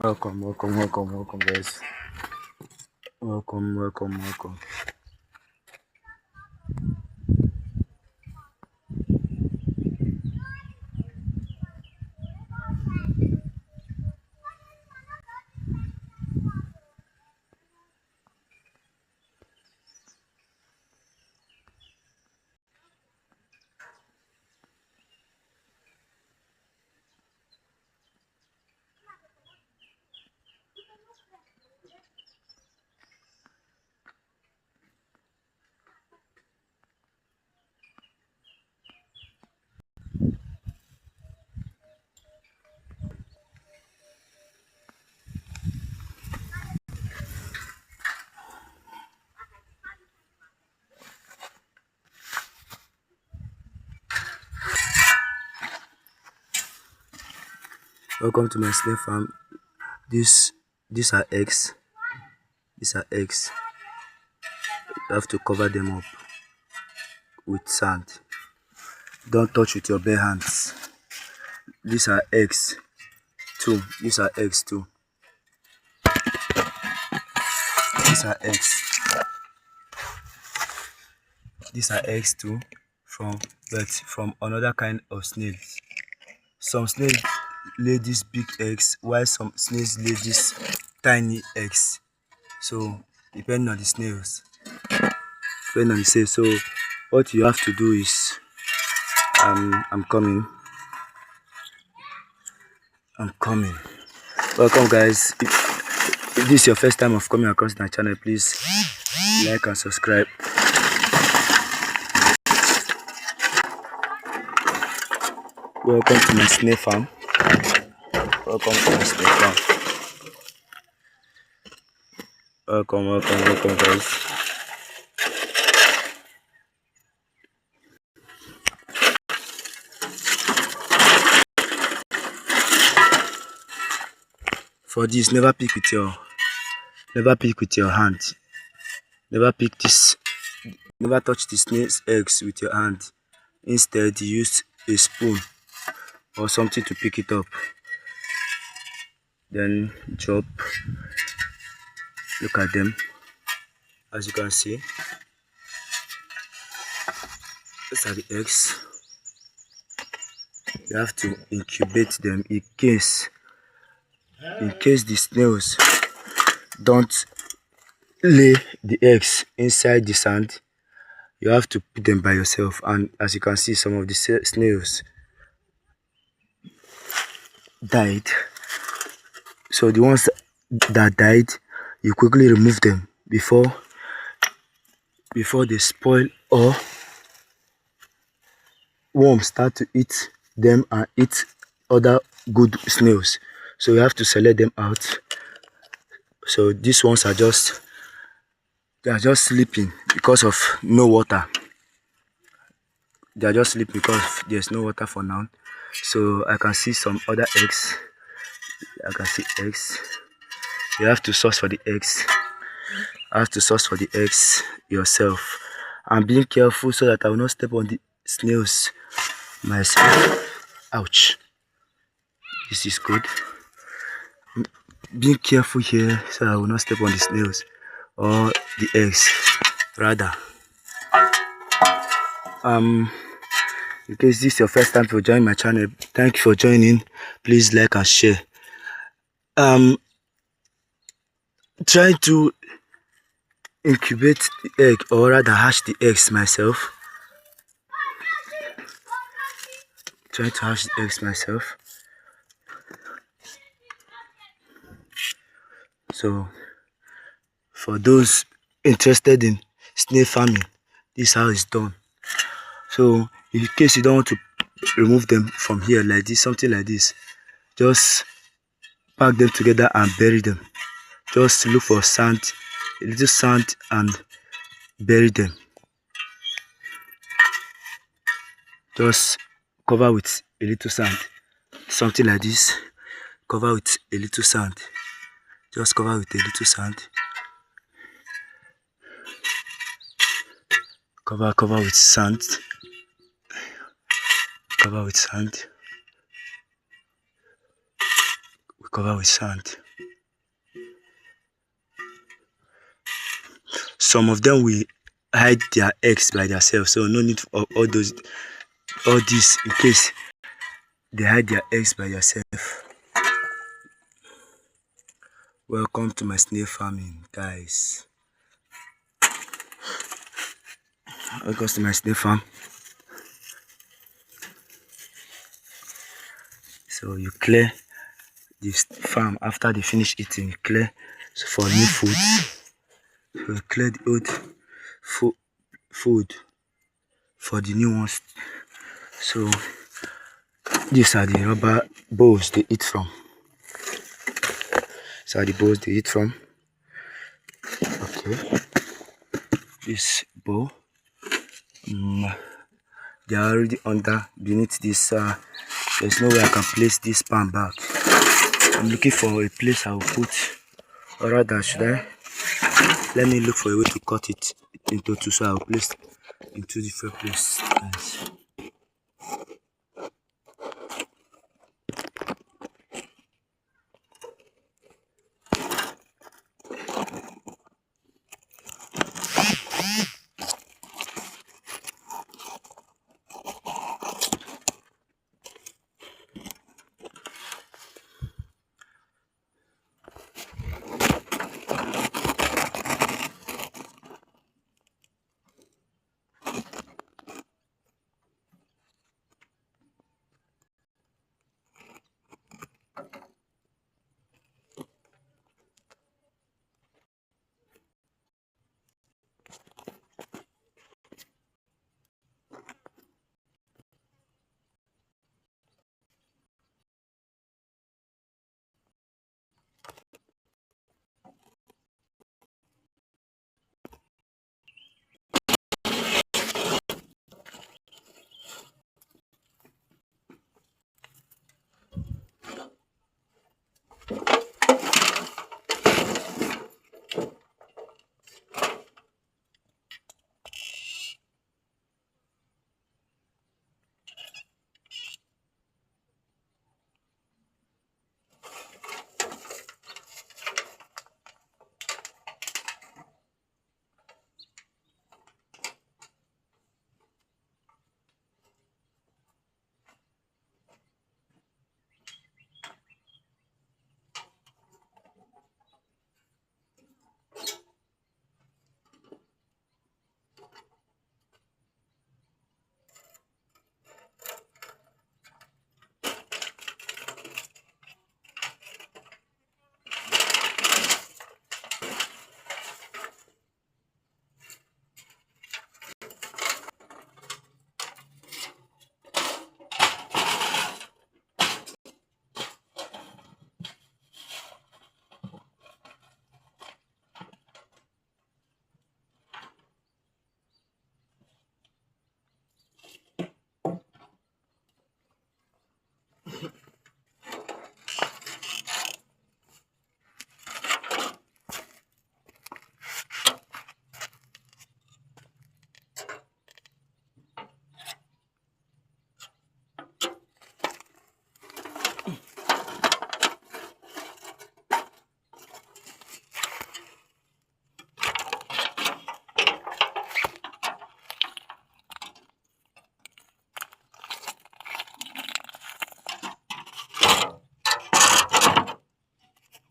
Welcome, guys. Welcome. Welcome to my snail farm. This these are eggs. These are eggs. You have to cover them up with sand. Don't touch with your bare hands. These are eggs too. These are eggs too. These are eggs. These are eggs too from another kind of snails. Some snails lay these big eggs while some snails lay these tiny eggs. So depending on the snails. Depending on the snails. So what you have to do is I'm coming. Welcome, guys. If this is your first time of coming across my channel, please like and subscribe. Welcome to my snail farm. Welcome to my snail farm. Welcome, guys. For this, never pick with your hand. Never pick this. Never touch the snail's eggs with your hand. Instead, use a spoon or something to pick it up. Then drop. Look at them. As you can see, these are the eggs. You have to incubate them in case the snails don't lay the eggs inside the sand. You have to put them by yourself, and as you can see, some of the snails died. So the ones that died, you quickly remove them before they spoil or worms start to eat them and eat other good snails. So you have to select them out. So these ones are just sleeping because of no water. They are just sleeping because there's no water for now. So I can see some other eggs. I can see eggs. You have to source for the eggs. I have to source for the eggs yourself. I'm being careful so that I will not step on the snails myself. Ouch. This is good. Being careful here so I will not step on the snails or the eggs. Rather. In case this is your first time to join my channel, thank you for joining. Please like and share. Trying to incubate the egg, or rather hatch the eggs myself. Trying to hatch the eggs myself. So for those interested in snail farming, this is how it's done. So in case you don't want to remove them from here like this, something like this, just pack them together and bury them. Just look for sand, a little sand, and bury them. Just cover with a little sand, something like this. Cover with a little sand. Just cover with a little sand. Cover with sand. Cover with sand. We cover with sand. some of them will hide their eggs by themselves, so no need for all this in case they hide their eggs by themselves. Welcome to my snail farming, guys. Welcome to my snail farm. So you clear this farm after they finish eating. You clear for new food. So you clear the old food for the new ones. So these are the rubber bowls they eat from. These are the bowls they eat from. Okay. This bowl. They are already under beneath this. There's no way I can place this pan back. I'm looking for a place I will put, or rather should I, let me look for a way to cut it into two, so I will place in two different places, guys.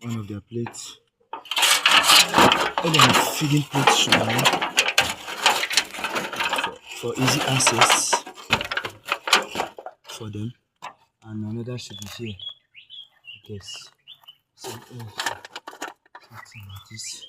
One of their plates. All their feeding plates should be for easy access for them, and another should be here. I guess something like this.